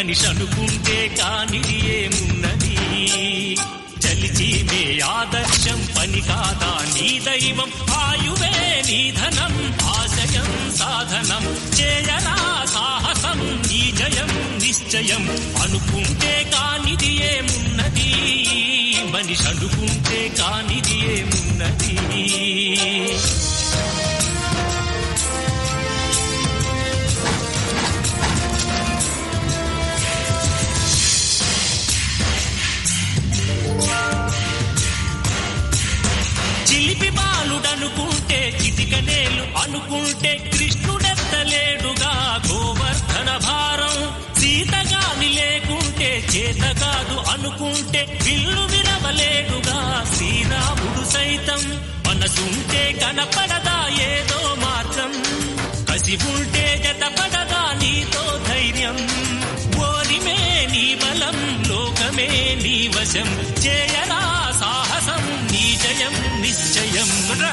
మనిషి అనుకుంటే కానిది ఏమున్నది చలిచీమే ఆదర్శం పని కాదా నీ దైవం ఆయువే నీ ధనం ఆశయం సాధనం చేయరా సాహసం నీ జయం నిశ్చయం అనుకుంటే కానిది ఏమున్నది మనిషి అనుకుంటే కానిది ఏమున్నది చిలిపి బాలుడనుకుంటే చిటికనేలు అనుకుంటే కృష్ణుడెత్తలేడుగా గోవర్ధన భారం సీతగాని లేకుంటే చేత కాదు అనుకుంటే విల్లు విరవలేడుగా శ్రీరాముడు సైతం మనసుంటే కనపడదా ఏదో మార్గం కసి ఉంటే జతపడదా నీతో ధైర్యం ఓరిమే నీ బలం లోకమే నీ వశం చేయరా సాహసం నీ జయం నిశ్చయం రా